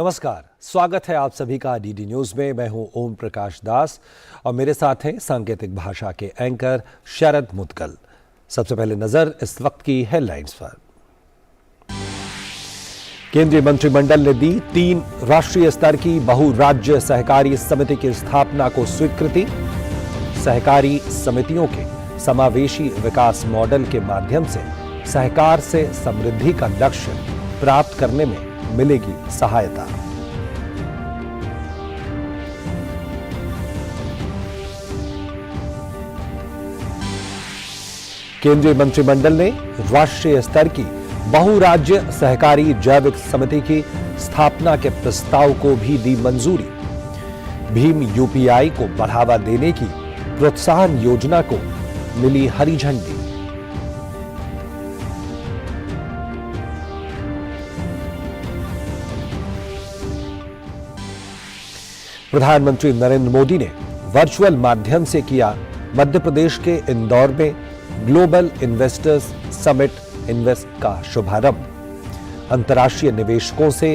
नमस्कार, स्वागत है आप सभी का डीडी न्यूज में। मैं हूं ओम प्रकाश दास और मेरे साथ हैं सांकेतिक भाषा के एंकर शरद मुदगल। सबसे पहले नजर इस वक्त की हेडलाइंस पर। केंद्रीय मंत्रिमंडल ने दी 3 राष्ट्रीय स्तर की बहुराज्य सहकारी समिति की स्थापना को स्वीकृति। सहकारी समितियों के समावेशी विकास मॉडल के माध्यम से सहकार से समृद्धि का लक्ष्य प्राप्त करने में मिलेगी सहायता। केंद्रीय मंत्रिमंडल ने राष्ट्रीय स्तर की बहुराज्य सहकारी जैविक समिति की स्थापना के प्रस्ताव को भी दी मंजूरी। भीम यूपीआई को बढ़ावा देने की प्रोत्साहन योजना को मिली हरी झंडी। प्रधानमंत्री नरेंद्र मोदी ने वर्चुअल माध्यम से किया मध्य प्रदेश के इंदौर में ग्लोबल इन्वेस्टर्स समिट इन्वेस्ट का शुभारंभ। अंतर्राष्ट्रीय निवेशकों से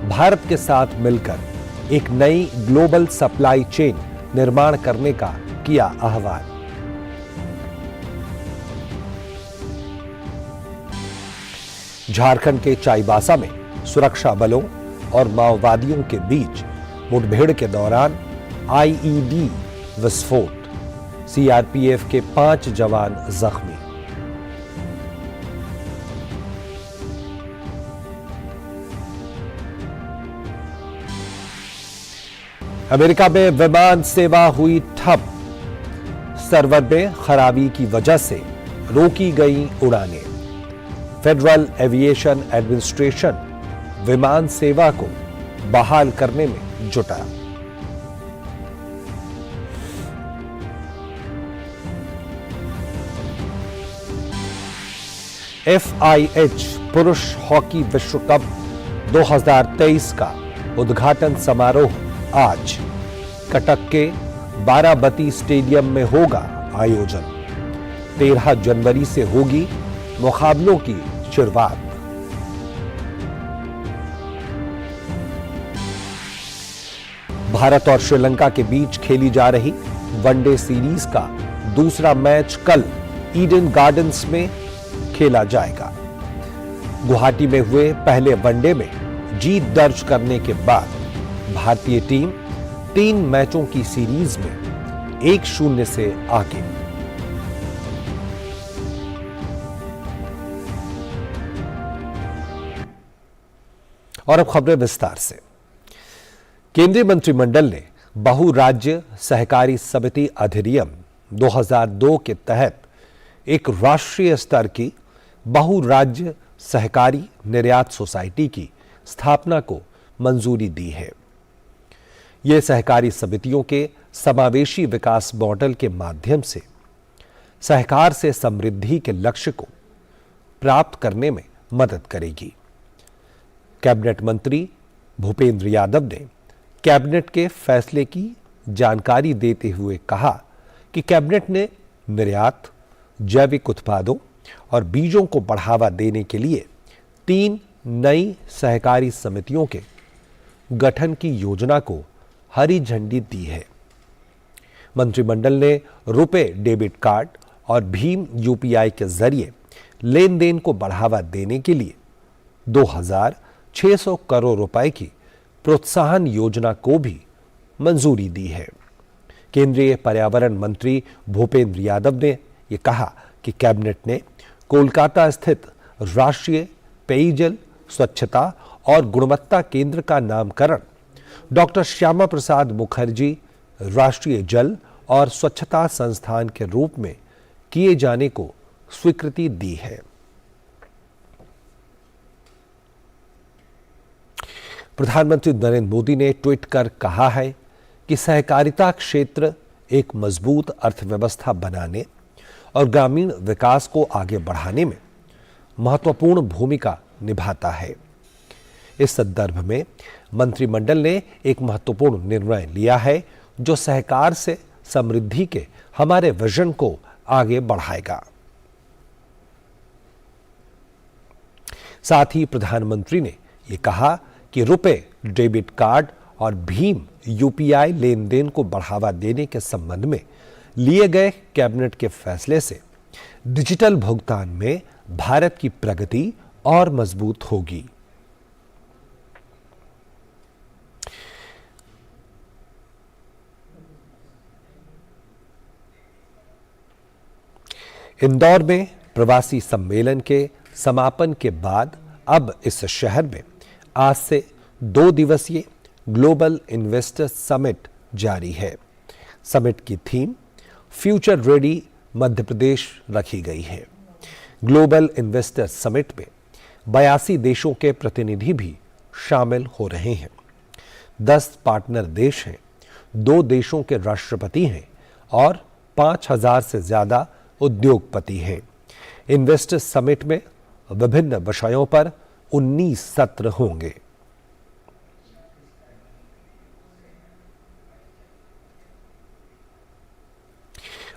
भारत के साथ मिलकर एक नई ग्लोबल सप्लाई चेन निर्माण करने का किया आह्वान। झारखंड के चाईबासा में सुरक्षा बलों और माओवादियों के बीच मुठभेड़ के दौरान आईईडी विस्फोट, सीआरपीएफ के 5 जवान जख्मी। अमेरिका में विमान सेवा हुई ठप। सर्वर में खराबी की वजह से रोकी गई उड़ानें। फेडरल एविएशन एडमिनिस्ट्रेशन विमान सेवा को बहाल करने में जुटा। FIH पुरुष हॉकी विश्व कप 2023 का उद्घाटन समारोह आज कटक के बाराबती स्टेडियम में होगा आयोजन। 13 जनवरी से होगी मुकाबलों की शुरुआत। भारत और श्रीलंका के बीच खेली जा रही वनडे सीरीज का दूसरा मैच कल ईडन गार्डन्स में खेला जाएगा। गुवाहाटी में हुए पहले वनडे में जीत दर्ज करने के बाद भारतीय टीम 3 मैचों की सीरीज में 1-0 से आगे। और अब खबरें विस्तार से। केंद्रीय मंत्रिमंडल ने बहुराज्य सहकारी समिति अधिनियम 2002 के तहत एक राष्ट्रीय स्तर की बहुराज्य सहकारी निर्यात सोसाइटी की स्थापना को मंजूरी दी है। यह सहकारी समितियों के समावेशी विकास मॉडल के माध्यम से सहकार से समृद्धि के लक्ष्य को प्राप्त करने में मदद करेगी। कैबिनेट मंत्री भूपेंद्र यादव ने कैबिनेट के फैसले की जानकारी देते हुए कहा कि कैबिनेट ने निर्यात, जैविक उत्पादों और बीजों को बढ़ावा देने के लिए 3 नई सहकारी समितियों के गठन की योजना को हरी झंडी दी है। मंत्रिमंडल ने रुपे डेबिट कार्ड और भीम यूपीआई के जरिए लेन देन को बढ़ावा देने के लिए 2,600 करोड़ रुपए की प्रोत्साहन योजना को भी मंजूरी दी है। केंद्रीय पर्यावरण मंत्री भूपेंद्र यादव ने यह कहा कि कैबिनेट ने कोलकाता स्थित राष्ट्रीय पेयजल स्वच्छता और गुणवत्ता केंद्र का नामकरण डॉक्टर श्यामा प्रसाद मुखर्जी राष्ट्रीय जल और स्वच्छता संस्थान के रूप में किए जाने को स्वीकृति दी है। प्रधानमंत्री नरेंद्र मोदी ने ट्वीट कर कहा है कि सहकारिता क्षेत्र एक मजबूत अर्थव्यवस्था बनाने और ग्रामीण विकास को आगे बढ़ाने में महत्वपूर्ण भूमिका निभाता है। इस संदर्भ में मंत्रिमंडल ने एक महत्वपूर्ण निर्णय लिया है जो सहकार से समृद्धि के हमारे विजन को आगे बढ़ाएगा। साथ ही प्रधानमंत्री ने यह कहा कि रुपए डेबिट कार्ड और भीम यूपीआई लेन देन को बढ़ावा देने के संबंध में लिए गए कैबिनेट के फैसले से डिजिटल भुगतान में भारत की प्रगति और मजबूत होगी। इंदौर में प्रवासी सम्मेलन के समापन के बाद अब इस शहर में आज से 2 दिवसीय ग्लोबल इन्वेस्टर समिट जारी है। समिट की theme future ready Madhya Pradesh रखी गई है। ग्लोबल इन्वेस्टर समिट में 82 देशों के प्रतिनिधि भी शामिल हो रहे हैं। 10 पार्टनर देश हैं, 2 देशों के राष्ट्रपति हैं और 5000 से ज्यादा उद्योगपति हैं। इन्वेस्टर समिट में विभिन्न विषयों पर 19 सत्र होंगे।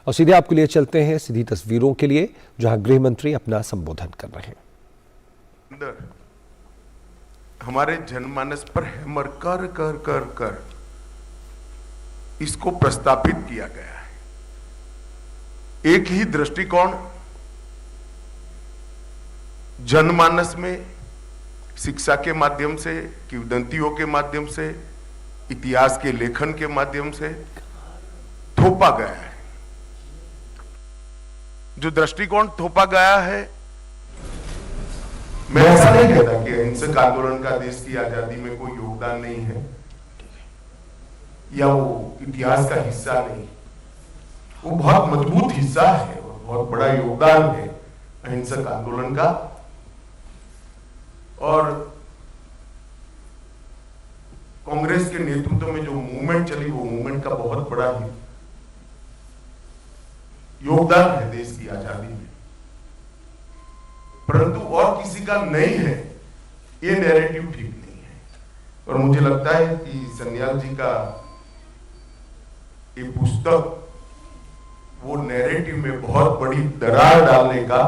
और सीधे आपके लिए चलते हैं सीधी तस्वीरों के लिए, जहां गृह मंत्री अपना संबोधन कर रहे हैं। हमारे जनमानस पर हैमर कर कर कर कर इसको प्रस्तापित किया गया है। एक ही दृष्टिकोण जनमानस में शिक्षा के माध्यम से, किंवदंतियों के माध्यम से, इतिहास के लेखन के माध्यम से थोपा गया है। जो दृष्टिकोण थोपा गया है, मैं ऐसा नहीं कहता कि अहिंसक आंदोलन का देश की आजादी में कोई योगदान नहीं है या वो इतिहास का हिस्सा नहीं, वो बहुत मजबूत हिस्सा है और बहुत बड़ा योगदान है अहिंसक आंदोलन का। और कांग्रेस के नेतृत्व में जो मूवमेंट चली, वो मूवमेंट का बहुत बड़ा ही योगदान है देश की आजादी में। परंतु और किसी का नहीं है, ये नैरेटिव ठीक नहीं है। और मुझे लगता है कि सन्याल जी का ये पुस्तक वो नैरेटिव में बहुत बड़ी दरार डालने का,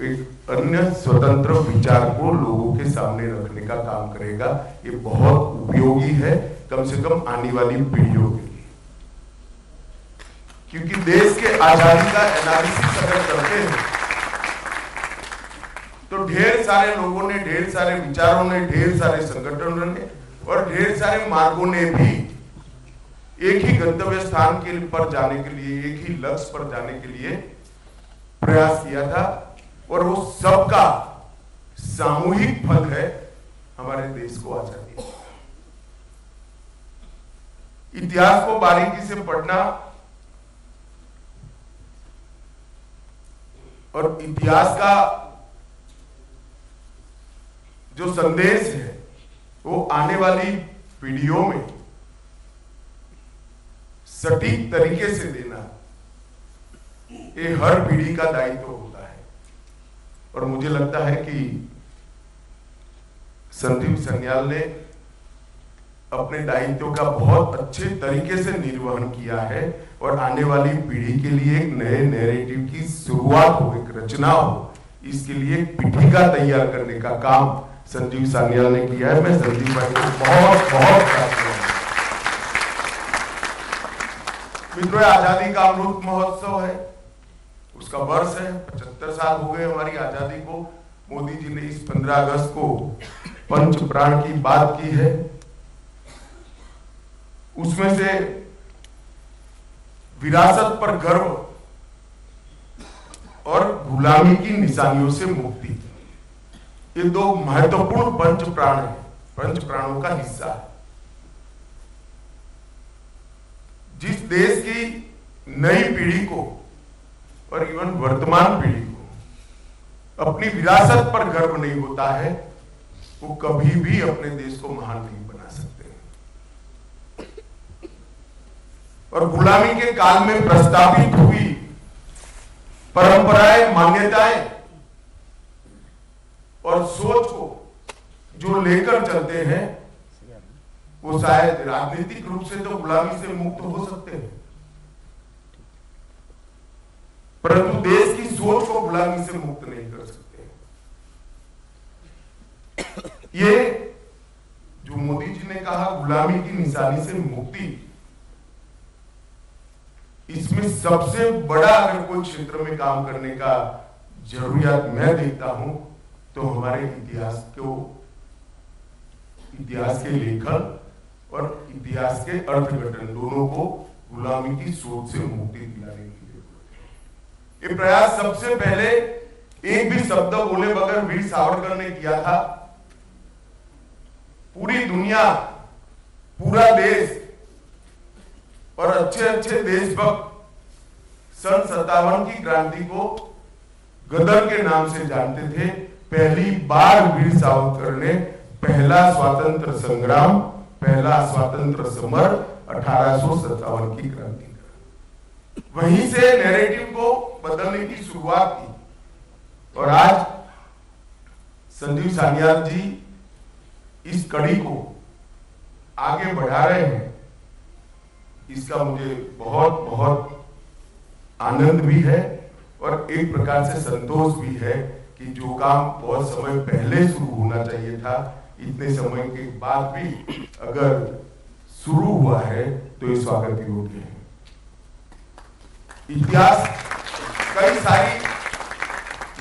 एक अन्य स्वतंत्र विचार को लोगों के सामने रखने का काम करेगा। ये बहुत उपयोगी है, कम से कम आने वाली पीढ़ियों के लिए। क्योंकि देश के आजादी का एनालिसिस अगर करते हैं तो ढेर सारे लोगों ने, ढेर सारे विचारों ने, ढेर सारे संगठनों ने और ढेर सारे मार्गों ने भी एक ही गंतव्य स्थान के पर जाने के लिए, एक ही लक्ष्य पर जाने के लिए प्रयास किया था। और वो सबका सामूहिक फल है हमारे देश को आजादी। इतिहास को बारीकी से पढ़ना और इतिहास का जो संदेश है वो आने वाली पीढ़ियों में सटीक तरीके से देना, ये हर पीढ़ी का दायित्व होता है। और मुझे लगता है कि संजीव सन्याल ने अपने दायित्व का बहुत अच्छे तरीके से निर्वहन किया है और आने वाली पीढ़ी के लिए एक नए नैरेटिव की शुरुआत हो, एक रचना हो, इसके लिए पीठिका तैयार करने का काम संजीव सन्याल ने किया है। मैं संजीव भाई को बहुत बहुत मित्रों, आजादी का अमृत महोत्सव है, उसका वर्ष है। 75 साल हो गए हमारी आजादी को। मोदी जी ने इस 15 अगस्त को पंच प्राण की बात की है। उसमें से विरासत पर गर्व और गुलामी की निशानियों से मुक्ति, ये 2 महत्वपूर्ण पंच प्राण है, पंच प्राणों का हिस्सा है। जिस देश की नई पीढ़ी को और इवन वर्तमान पीढ़ी को अपनी विरासत पर गर्व नहीं होता है, वो कभी भी अपने देश को महान नहीं बना सकते। और गुलामी के काल में प्रस्तावित हुई परंपराएं, मान्यताएं और सोच को जो लेकर चलते हैं, वो शायद राजनीतिक रूप से तो गुलामी से मुक्त हो सकते हैं, परंतु देश की सोच को गुलामी से मुक्त नहीं कर सकते। ये जो मोदी जी ने गुलामी की निशानी से मुक्ति, इसमें सबसे बड़ा अगर कोई क्षेत्र में काम करने का जरूरियात मैं देखता हूं तो हमारे इतिहास के लेखन और इतिहास के अर्थघटन दोनों को गुलामी की सोच से मुक्ति दिलाने की जरूरत है। ये प्रयास सबसे पहले एक भी शब्द बोले बगैर वीर सावरकर ने किया था। पूरी दुनिया, पूरा देश और अच्छे अच्छे देशभक्त सन 57 की क्रांति को गदर के नाम से जानते थे। पहली बार वीर सावरकर ने पहला स्वतंत्र संग्राम, पहला स्वतंत्र समर 1857 की क्रांति करा। वहीं से नैरेटिव को बदलने की शुरुआत की और आज संजीव सान्याल जी इस कड़ी को आगे बढ़ा रहे हैं। इसका मुझे बहुत बहुत आनंद भी है और एक प्रकार से संतोष भी है कि जो काम बहुत समय पहले शुरू होना चाहिए था, इतने समय के बाद भी अगर शुरू हुआ है तो ये स्वागत योग्य है। इतिहास कई सारी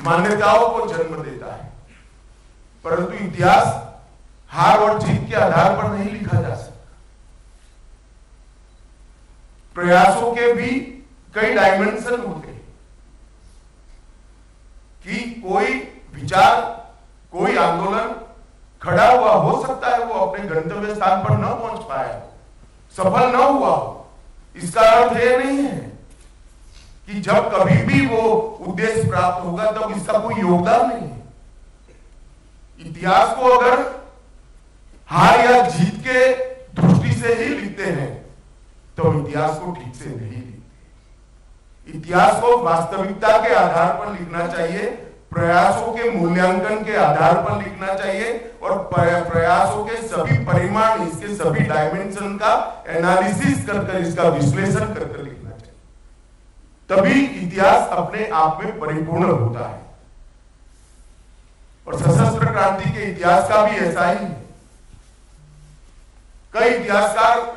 मान्यताओं को जन्म देता है, परंतु इतिहास हार और जीत के आधार पर नहीं लिखा जा सकता। प्रयासों के भी कई डायमेंशन होते हैं कि कोई विचार, कोई आंदोलन खड़ा हुआ हो सकता है, वो अपने गंतव्य स्थान पर न पहुंच पाया, सफल न हुआ। इसका अर्थ यह नहीं है कि जब कभी भी वो उद्देश्य प्राप्त होगा तब इसका कोई योगदान नहीं है। इतिहास को अगर हार या जीत के दृष्टि से ही लिखते हैं तो इतिहास को ठीक से नहीं लिखते। इतिहास को वास्तविकता के आधार पर लिखना चाहिए, प्रयासों के मूल्यांकन के आधार पर लिखना चाहिए और प्रयासों के सभी परिमाण, इसके सभी डायमेंशन का एनालिसिस कर इसका विश्लेषण कर लिखना चाहिए। तभी इतिहास अपने आप में परिपूर्ण होता है। और सशस्त्र क्रांति के इतिहास का भी ऐसा ही है। कई इतिहासकार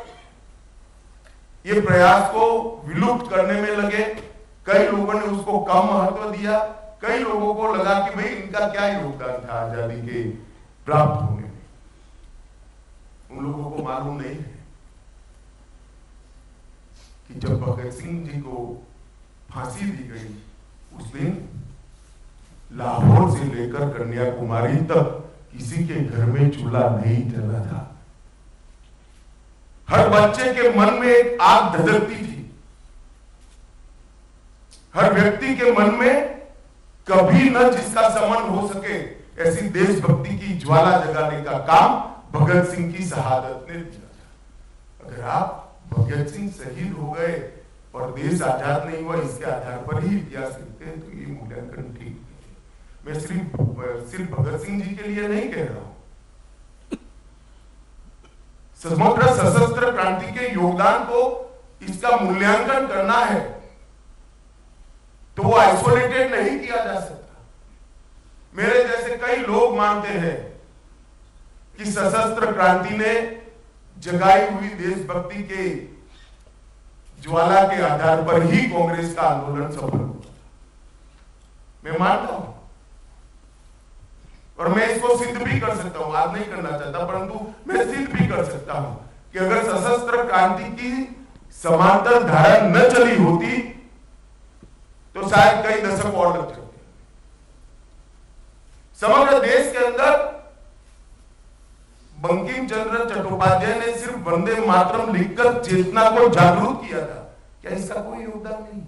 ये प्रयास को विलुप्त करने में लगे, कई लोगों ने उसको कम महत्व दिया, कई लोगों को लगा कि भाई इनका क्या योगदान था आजादी के प्राप्त होने में। उन लोगों को मालूम नहीं है कि जब भगत सिंह जी को फांसी दी गई उस दिन लाहौर से लेकर कन्याकुमारी तक किसी के घर में चूल्हा नहीं जला था। हर बच्चे के मन में एक आग धधकती थी। हर व्यक्ति के मन में कभी न जिसका समन हो सके ऐसी देशभक्ति की ज्वाला जगाने का काम भगत सिंह की शहादत ने किया था। अगर आप भगत सिंह शहीद हो गए और देश आजाद नहीं हुआ इसके आधार पर ही इतिहास लिखते हैं तो ये मूल्यांकन ठीक नहीं है। मैं सिर्फ भगत सिंह जी के लिए नहीं कह रहा हूं, समग्र सशस्त्र क्रांति के योगदान को इसका मूल्यांकन करना है तो वो आइसोलेटेड नहीं किया जा सकता। मेरे जैसे कई लोग मानते हैं कि सशस्त्र क्रांति ने जगाई हुई देशभक्ति के ज्वाला के आधार पर ही कांग्रेस का आंदोलन सफल हुआ। मैं मानता हूं और मैं इसको सिद्ध भी कर सकता हूं, आज नहीं करना चाहता परंतु मैं सिद्ध भी कर सकता हूं कि अगर सशस्त्र क्रांति की समांतर धारा न चली होती तो शायद कई दशक और लग जाते। समग्र देश के अंदर बंकिम चंद्र चट्टोपाध्याय ने सिर्फ वंदे मातरम लिखकर चेतना को जागरूक किया था, क्या इसका कोई योगदान नहीं?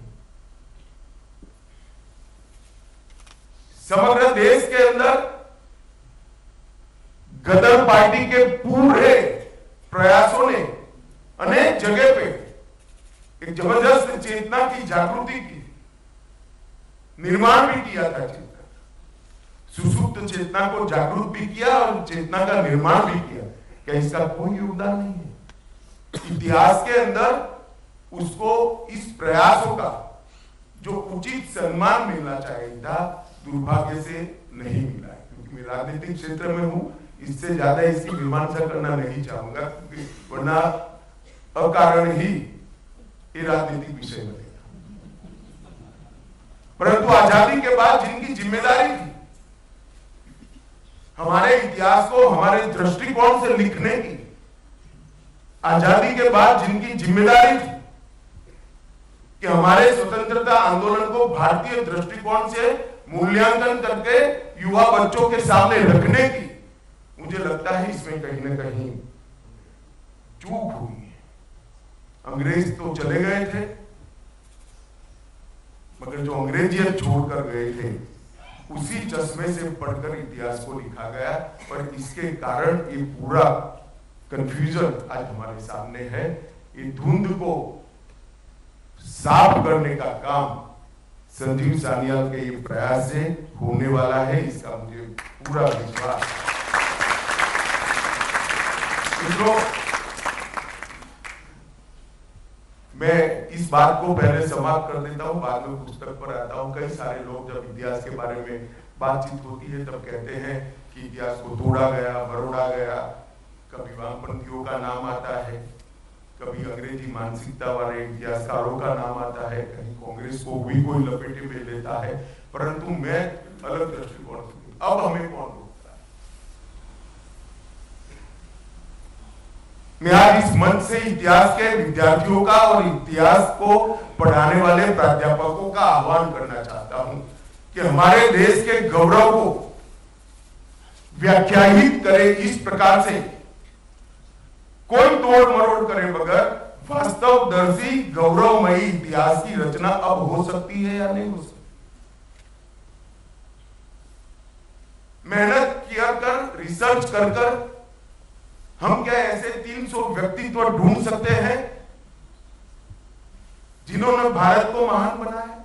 समग्र देश के अंदर गदर पार्टी के पूरे प्रयासों ने अनेक जगह पे एक जबरदस्त चेतना की जागृति की निर्माण भी किया था। चेतना सुसुप्त चेतना को जागरूक भी किया और चेतना का निर्माण भी किया। क्या इसका कोई योगदान नहीं है? इतिहास के अंदर उसको इस प्रयासों का जो उचित सम्मान मिलना चाहिए था दुर्भाग्य से नहीं मिला है। क्योंकि मैं राजनीतिक क्षेत्र में हूं, इससे ज्यादा इसकी मीमांसा करना नहीं चाहूंगा, क्योंकि वरना अकारण ही ये राजनीतिक विषय बनेगा। परंतु आजादी के बाद जिनकी जिम्मेदारी थी हमारे इतिहास को हमारे दृष्टिकोण से लिखने की, आजादी के बाद जिनकी जिम्मेदारी थी कि हमारे स्वतंत्रता आंदोलन को भारतीय दृष्टिकोण से मूल्यांकन करके युवा बच्चों के सामने रखने की, मुझे लगता है इसमें कहीं ना कहीं चूक हुई है। अंग्रेज तो चले गए थे, मगर जो अंग्रेजियत छोड़कर गए थे उसी चश्मे से पढ़कर इतिहास को लिखा गया, और इसके कारण ये पूरा कंफ्यूजन आज हमारे सामने है। ये धुंध को साफ करने का काम संजीव सान्याल के ये प्रयास से होने वाला है, इसका मुझे पूरा विश्वास। मित्रों, मैं इस बात को पहले समाप्त कर देता हूं, बाद में पुस्तक पर आता हूं। कई सारे लोग जब इतिहास के बारे में बातचीत होती है तब कहते हैं कि इतिहास को तोड़ा गया, मरोड़ा गया। कभी वामपंथियों का नाम आता है, कभी अंग्रेजी मानसिकता वाले इतिहासकारों का नाम आता है, कहीं कांग्रेस को भी कोई लपेटे में लेता है। परंतु मैं अलग दृष्टिकोण से, अब हमें कौन रोकता है? मैं आज इस मंच से इतिहास के विद्यार्थियों का और इतिहास को पढ़ाने वाले प्राध्यापकों का आह्वान करना चाहता हूं कि हमारे देश के गौरव को व्याख्यायित करे इस प्रकार से, कोई तोड़ मरोड़ करे बगैर वास्तवदर्शी गौरवमयी इतिहास की रचना अब हो सकती है या नहीं हो सकती। मेहनत किया कर, रिसर्च कर हम क्या ऐसे 300 व्यक्तित्व ढूंढ सकते हैं जिन्होंने भारत को महान बनाया?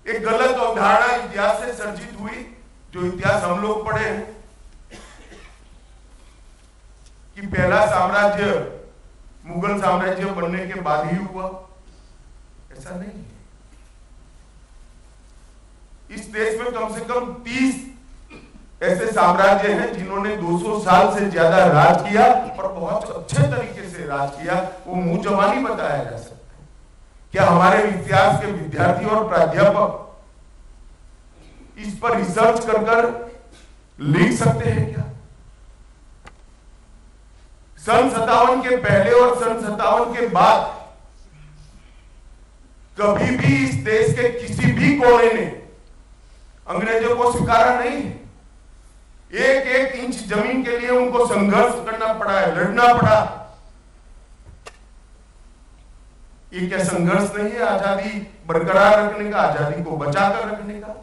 एक गलत अवधारणा इतिहास से सर्जित हुई, जो इतिहास हम लोग पढ़े हैं कि पहला साम्राज्य मुगल साम्राज्य बनने के बाद ही हुआ। ऐसा नहीं है। इस देश में कम से कम 30 ऐसे साम्राज्य हैं जिन्होंने 200 साल से ज्यादा राज किया और बहुत अच्छे तरीके से राज किया। वो मुंह जबानी बताया जा सकता है। क्या हमारे इतिहास के विद्यार्थी और प्राध्यापक इस पर रिसर्च कर लिख सकते हैं क्या? सन 57 के पहले और सन 57 के बाद कभी भी इस देश के किसी भी कोने ने अंग्रेजों को स्वीकारा नहीं। एक एक इंच जमीन के लिए उनको संघर्ष करना पड़ा है, लड़ना पड़ा। ये क्या संघर्ष नहीं है आजादी बरकरार रखने का, आजादी को बचाकर रखने का?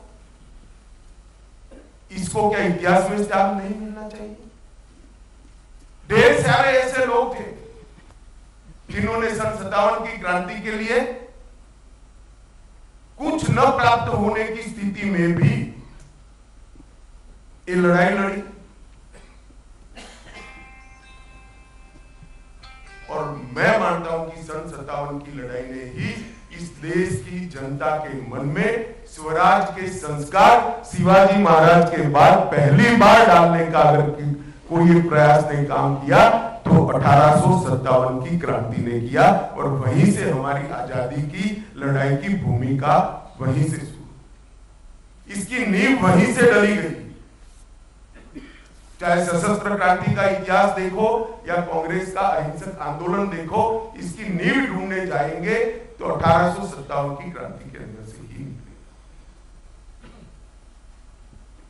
इसको क्या इतिहास में स्थान नहीं मिलना चाहिए? ढेर सारे ऐसे लोग थे जिन्होंने सन 57 की क्रांति के लिए कुछ न प्राप्त होने की स्थिति में भी ये लड़ाई लड़ी, और मैं मानता हूं कि सन 57 की लड़ाई ने ही इस देश की जनता के मन में स्वराज के संस्कार शिवाजी महाराज के बाद पहली बार डालने का अगर कोई प्रयास ने काम किया तो 1857 की क्रांति ने किया, और वहीं से हमारी आजादी की लड़ाई की भूमिका वहीं से शुरू, इसकी नींव वहीं से डली गई। चाहे सशस्त्र क्रांति का इतिहास देखो या कांग्रेस का अहिंसक आंदोलन देखो, इसकी नींव ढूंढने जाएंगे तो 1857 की क्रांति के अंदर से ही निकले।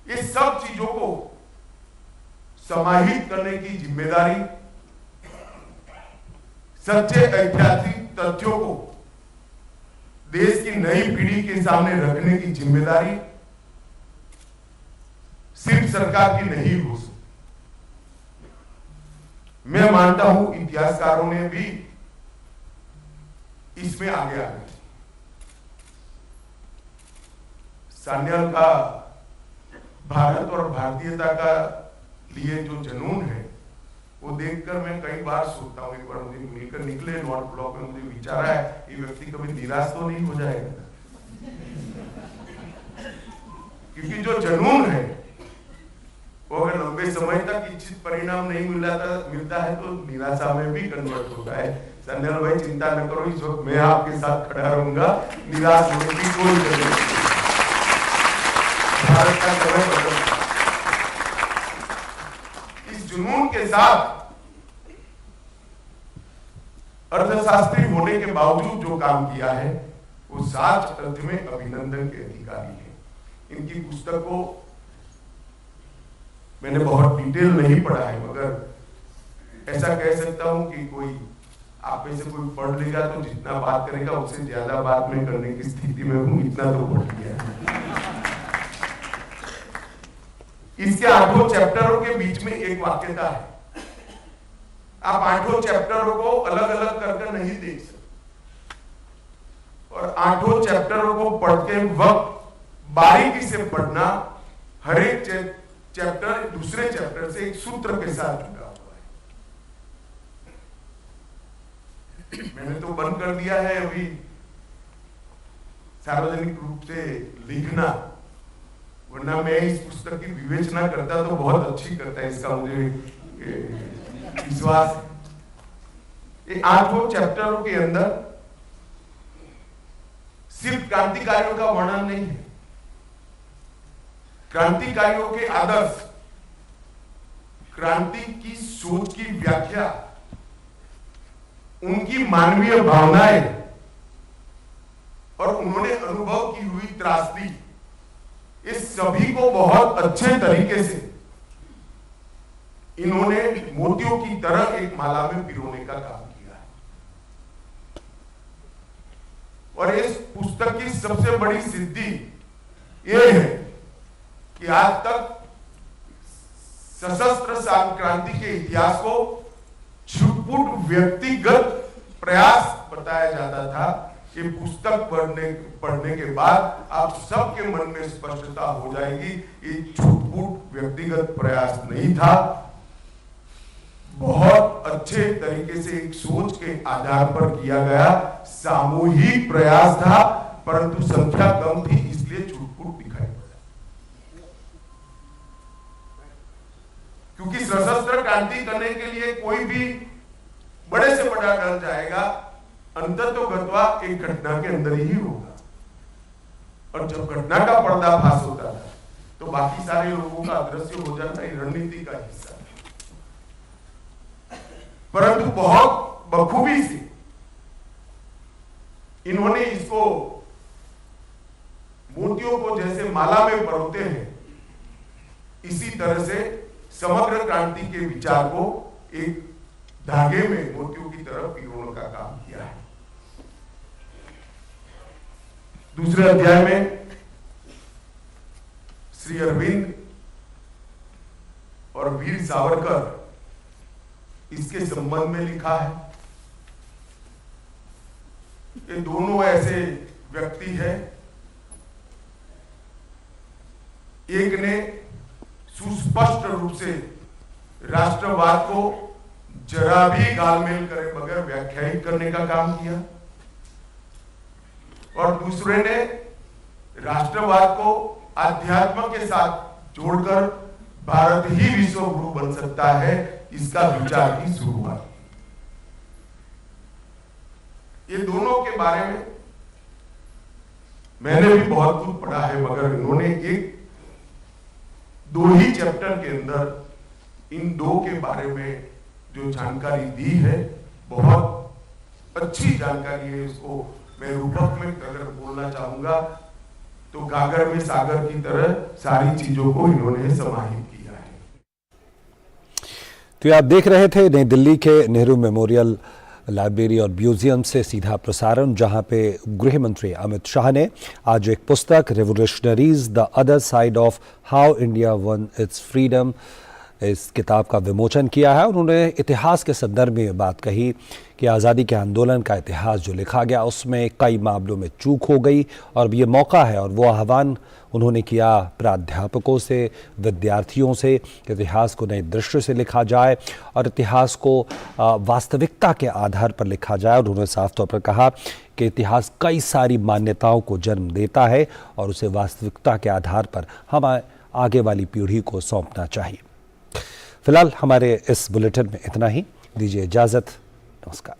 ये सब चीजों को समाहित करने की जिम्मेदारी, सच्चे ऐतिहासिक तथ्यों को देश की नई पीढ़ी के सामने रखने की जिम्मेदारी सिर्फ सरकार की नहीं हो सकती। मैं मानता हूं इतिहासकारों ने भी इसमें आगे आना चाहिए। सान्याल का भारत और भारतीयता का लिए जो जुनून है वो देखकर मैं कई बार सोचता हूं, एक बार मुझे मिलकर निकले नॉर्थ ब्लॉक में, मुझे विचार है ये व्यक्ति कभी निराश तो नहीं हो जाएगा। क्योंकि जो जुनून है वो अगर लंबे समय तक इच्छित परिणाम नहीं मिलता है तो निराशा में भी कन्वर्ट होता है। सन्याल भाई चिंता न करो, इस वक्त मैं आपके साथ खड़ा रहूंगा, निराश होने की कोई जरूरत नहीं। भारत का समय बदल, इस जुनून के साथ अर्थशास्त्री होने के बावजूद जो काम किया है वो सच अर्थ में अभिनंदन के अधिकारी है। इनकी पुस्तक को मैंने बहुत डिटेल नहीं पढ़ा है, मगर ऐसा कह सकता हूं कि कोई आप में से कोई पढ़ लेगा तो जितना बात करेगा उससे ज्यादा बात में करने की स्थिति में हूं, इतना तो पढ़ लिया है। इसके 8 चैप्टरों के बीच में एक वाक्यता है। आप 8 चैप्टरों को अलग अलग करके नहीं देख सकते, और 8 चैप्टरों को पढ़ते वक्त बारीकी से पढ़ना, हर एक चैप्टर दूसरे चैप्टर से एक सूत्र के साथ जुड़ा हुआ है। मैंने तो बंद कर दिया है अभी सार्वजनिक रूप से लिखना, वरना मैं इस पुस्तक की विवेचना करता तो बहुत अच्छी करता है, इसका मुझे विश्वास है। 8 चैप्टरों के अंदर सिर्फ क्रांतिकारियों का वर्णन नहीं है, क्रांतिकारियों के आदर्श, क्रांति की सोच की व्याख्या, उनकी मानवीय भावनाएं और उन्होंने अनुभव की हुई त्रासदी, इस सभी को बहुत अच्छे तरीके से इन्होंने मोतियों की तरह एक माला में पिरोने का काम किया है। और इस पुस्तक की सबसे बड़ी सिद्धि यह है कि आज तक सशस्त्र क्रांति के इतिहास को छुटपुट व्यक्तिगत प्रयास बताया जाता था। ये पुस्तक पढ़ने के बाद आप सबके मन में स्पष्टता हो जाएगी, ये छुटपुट व्यक्तिगत प्रयास नहीं था, बहुत अच्छे तरीके से एक सोच के आधार पर किया गया सामूहिक प्रयास था, परंतु संख्या कम थी इसलिए छुटपुट दिखाई पड़ा। क्योंकि सशस्त्र क्रांति करने के लिए कोई भी बड़े से बड़ा डर जाएगा, अंततोगत्वा एक घटना के अंदर ही होगा, और जब घटना का पर्दाफाश होता था तो बाकी सारे लोगों का अदृश्य हो जाना रणनीति का हिस्सा। परंतु बहुत बखूबी से इन्होंने इसको मोतियों को जैसे माला में परोते हैं, इसी तरह से समग्र क्रांति के विचार को एक धागे में मोतियों की तरह पिरोने का काम किया है। दूसरे अध्याय में श्री अरविंद और वीर सावरकर इसके संबंध में लिखा है। ये दोनों ऐसे व्यक्ति हैं, एक ने सुस्पष्ट रूप से राष्ट्रवाद को जरा भी गालमेल करे बगैर व्याख्यायित करने का काम किया, और दूसरे ने राष्ट्रवाद को अध्यात्म के साथ जोड़कर भारत ही विश्व गुरु बन सकता है, इसका विचार की शुरुआत। ये दोनों के बारे में मैंने भी बहुत कुछ पढ़ा है, मगर इन्होंने एक 2 ही चैप्टर के अंदर इन 2 के बारे में जो जानकारी दी है, बहुत अच्छी जानकारी है। इसको मैं रूपक में अगर बोलना चाहूंगा तो गागर में सागर की तरह सारी चीजों को इन्होंने समाहित किया है। तो आप देख रहे थे नई दिल्ली के नेहरू मेमोरियल लाइब्रेरी और म्यूजियम से सीधा प्रसारण, जहां पे गृह मंत्री अमित शाह ने आज एक पुस्तक revolutionaries the other side of how India one it's freedom इस किताब का विमोचन किया है। उन्होंने इतिहास के संदर्भ में ये बात कही कि आज़ादी के आंदोलन का इतिहास जो लिखा गया उसमें कई मामलों में चूक हो गई और ये मौका है, और वो आह्वान उन्होंने किया प्राध्यापकों से, विद्यार्थियों से कि इतिहास को नए दृष्टि से लिखा जाए और इतिहास को वास्तविकता के आधार पर लिखा जाए। और उन्होंने साफ तौर पर कहा कि इतिहास कई सारी मान्यताओं को जन्म देता है और उसे वास्तविकता के आधार पर हमें आगे वाली पीढ़ी को सौंपना चाहिए। फिलहाल हमारे इस बुलेटिन में इतना ही। दीजिए इजाज़त। नमस्कार।